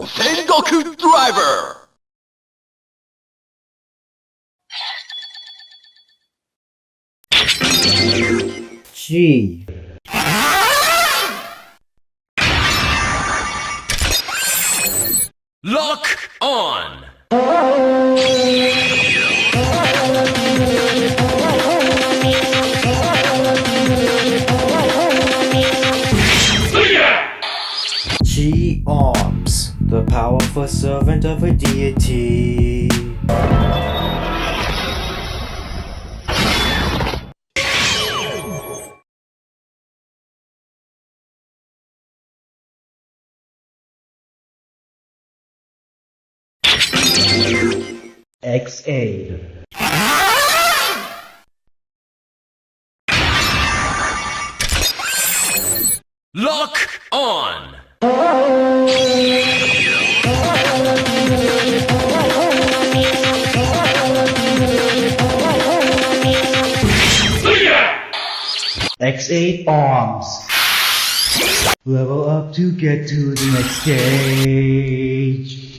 Sengoku Driver! Chi. Lock on! Chi arms, the powerful servant of a deity. X8. Lock on! X8 arms. Level up to get to the next stage.